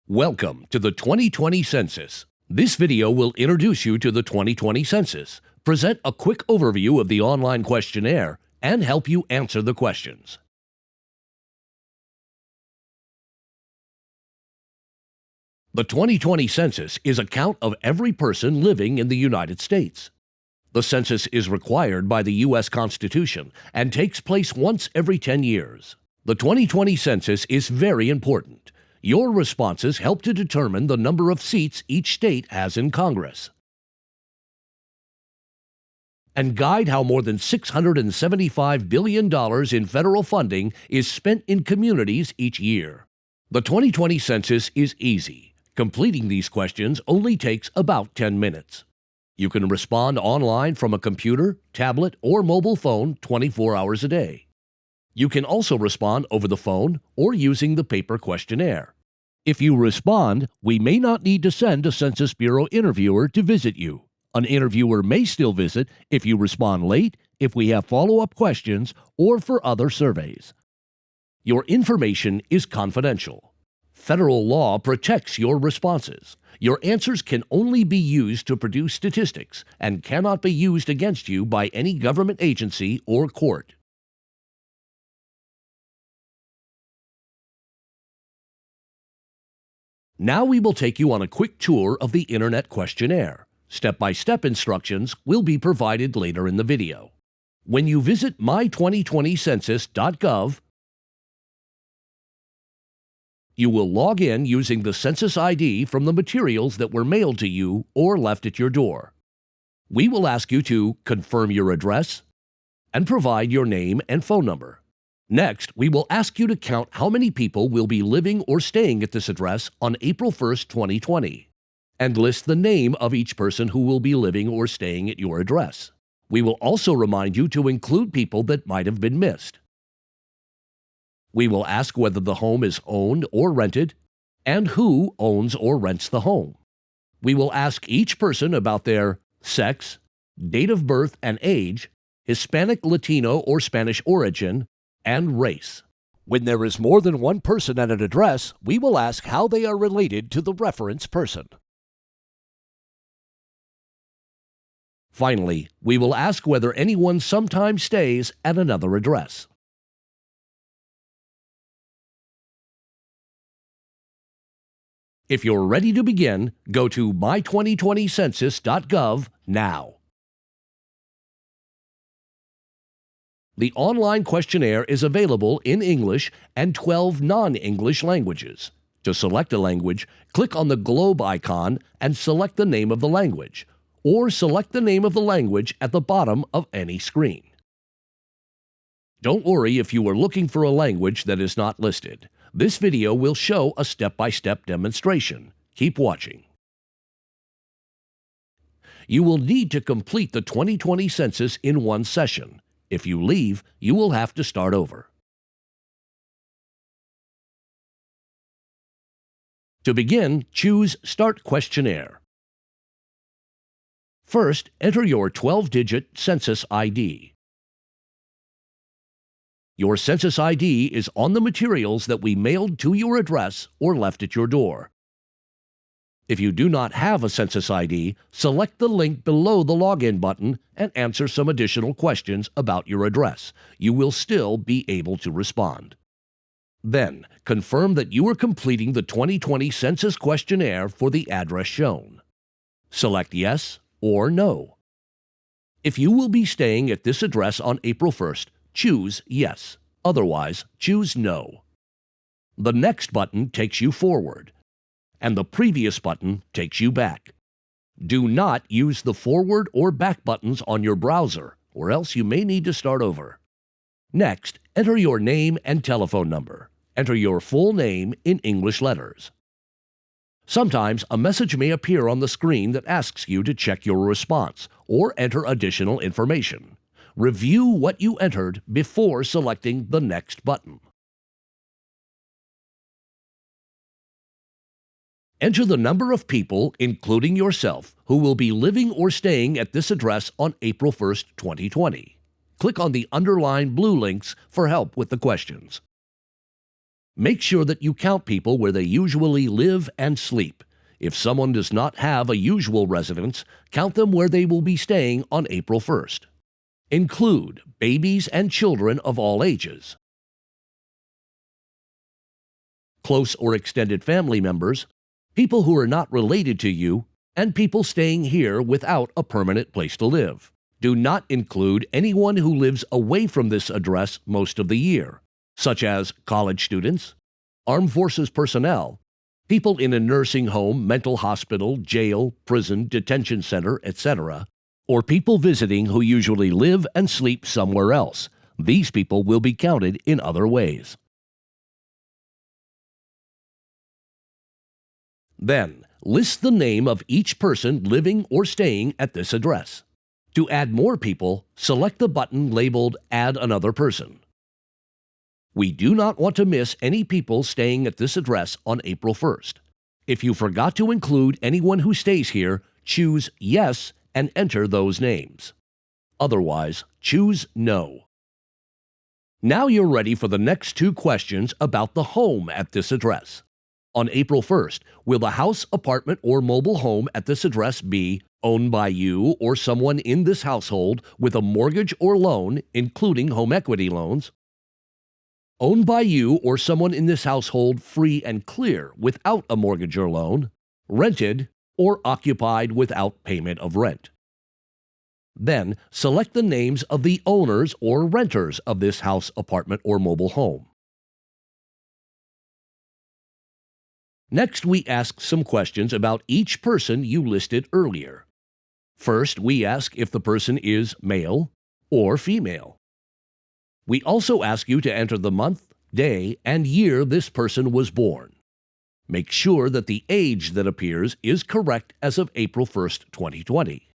Welcome to the 2020 Census. This video will introduce you to the 2020 Census, present a quick overview of the online questionnaire, and help you answer the questions. The 2020 Census is a count of every person living in the United States. The census is required by the U.S. Constitution and takes place once every 10 years. The 2020 Census is very important. Your responses help to determine the number of seats each state has in Congress and guide how more than $675 billion in federal funding is spent in communities each year. The 2020 Census is easy. Completing these questions only takes about 10 minutes. You can respond online from a computer, tablet, or mobile phone 24 hours a day. You can also respond over the phone or using the paper questionnaire. If you respond, we may not need to send a Census Bureau interviewer to visit you. An interviewer may still visit if you respond late, if we have follow-up questions, or for other surveys. Your information is confidential. Federal law protects your responses. Your answers can only be used to produce statistics and cannot be used against you by any government agency or court. Now we will take you on a quick tour of the Internet questionnaire. Step-by-step instructions will be provided later in the video. When you visit my2020census.gov, you will log in using the Census ID from the materials that were mailed to you or left at your door. We will ask you to confirm your address and provide your name and phone number. Next, we will ask you to count how many people will be living or staying at this address on April 1st, 2020, and list the name of each person who will be living or staying at your address. We will also remind you to include people that might have been missed. We will ask whether the home is owned or rented, and who owns or rents the home. We will ask each person about their sex, date of birth and age, Hispanic, Latino, or Spanish origin, and race. When there is more than one person at an address, we will ask how they are related to the reference person. Finally, we will ask whether anyone sometimes stays at another address. If you're ready to begin, go to my2020census.gov now. The online questionnaire is available in English and 12 non-English languages. To select a language, click on the globe icon and select the name of the language, or select the name of the language at the bottom of any screen. Don't worry if you are looking for a language that is not listed. This video will show a step-by-step demonstration. Keep watching. You will need to complete the 2020 Census in one session. If you leave, you will have to start over. To begin, choose Start Questionnaire. First, enter your 12-digit Census ID. Your Census ID is on the materials that we mailed to your address or left at your door. If you do not have a Census ID, select the link below the Login button and answer some additional questions about your address. You will still be able to respond. Then, confirm that you are completing the 2020 Census questionnaire for the address shown. Select Yes or No. If you will be staying at this address on April 1st, choose Yes. Otherwise, choose No. The Next button takes you forward, and the Previous button takes you back. Do not use the forward or back buttons on your browser, or else you may need to start over. Next, enter your name and telephone number. Enter your full name in English letters. Sometimes a message may appear on the screen that asks you to check your response or enter additional information. Review what you entered before selecting the Next button. Enter the number of people, including yourself, who will be living or staying at this address on April 1st, 2020. Click on the underlined blue links for help with the questions. Make sure that you count people where they usually live and sleep. If someone does not have a usual residence, count them where they will be staying on April 1st. Include babies and children of all ages, close or extended family members, people who are not related to you, and people staying here without a permanent place to live. Do not include anyone who lives away from this address most of the year, such as college students, armed forces personnel, people in a nursing home, mental hospital, jail, prison, detention center, etc., or people visiting who usually live and sleep somewhere else. These people will be counted in other ways. Then, list the name of each person living or staying at this address. To add more people, select the button labeled Add Another Person. We do not want to miss any people staying at this address on April 1st. If you forgot to include anyone who stays here, choose Yes and enter those names. Otherwise, choose No. Now you're ready for the next two questions about the home at this address. On April 1st, will the house, apartment, or mobile home at this address be owned by you or someone in this household with a mortgage or loan, including home equity loans? Owned by you or someone in this household free and clear without a mortgage or loan, rented, or occupied without payment of rent. Then, select the names of the owners or renters of this house, apartment, or mobile home. Next, we ask some questions about each person you listed earlier. First, we ask if the person is male or female. We also ask you to enter the month, day, and year this person was born. Make sure that the age that appears is correct as of April 1st, 2020.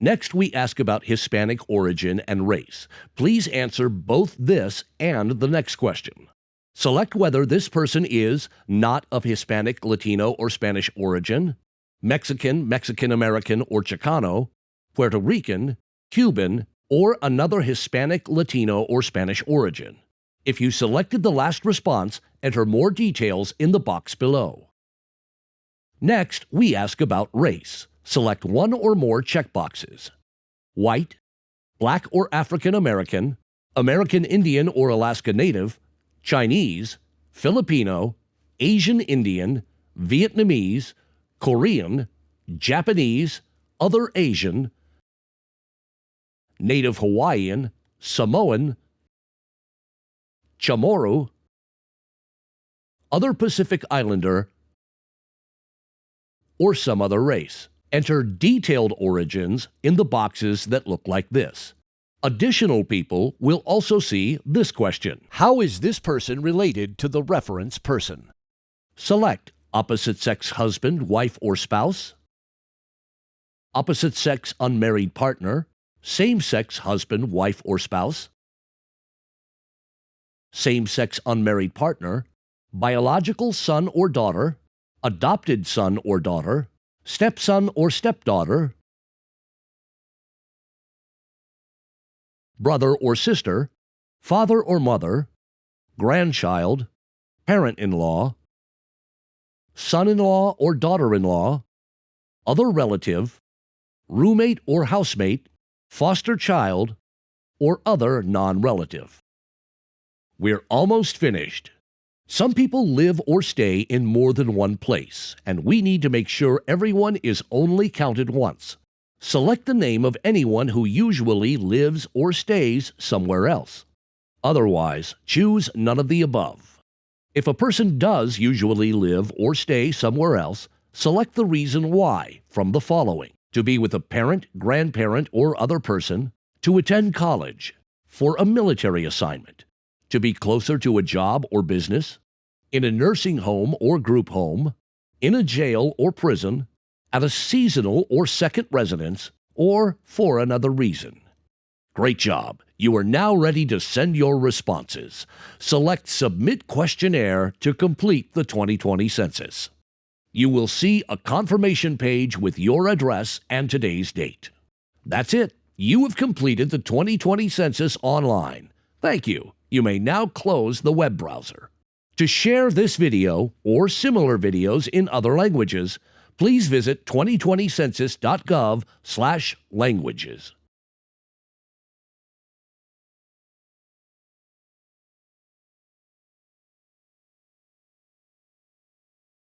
Next, we ask about Hispanic origin and race. Please answer both this and the next question. Select whether this person is not of Hispanic, Latino, or Spanish origin, Mexican, Mexican-American, or Chicano, Puerto Rican, Cuban, or another Hispanic, Latino, or Spanish origin. If you selected the last response, enter more details in the box below. Next, we ask about race. Select one or more checkboxes. White, Black or African American, American Indian or Alaska Native, Chinese, Filipino, Asian Indian, Vietnamese, Korean, Japanese, other Asian, Native Hawaiian, Samoan, Chamorro, other Pacific Islander, or some other race. Enter detailed origins in the boxes that look like this. Additional people will also see this question. How is this person related to the reference person? Select opposite-sex husband, wife, or spouse, opposite-sex unmarried partner, same-sex husband, wife, or spouse, same-sex unmarried partner, biological son or daughter, adopted son or daughter, stepson or stepdaughter, brother or sister, father or mother, grandchild, parent-in-law, son-in-law or daughter-in-law, other relative, roommate or housemate, foster child, or other non-relative. We're almost finished. Some people live or stay in more than one place, and we need to make sure everyone is only counted once. Select the name of anyone who usually lives or stays somewhere else. Otherwise, choose none of the above. If a person does usually live or stay somewhere else, select the reason why from the following: to be with a parent, grandparent, or other person, to attend college, for a military assignment, to be closer to a job or business, in a nursing home or group home, in a jail or prison, at a seasonal or second residence, or for another reason. Great job! You are now ready to send your responses. Select Submit Questionnaire to complete the 2020 census. You will see a confirmation page with your address and today's date. That's it. You have completed the 2020 census online. Thank you. You may now close the web browser. To share this video or similar videos in other languages, please visit 2020census.gov/languages.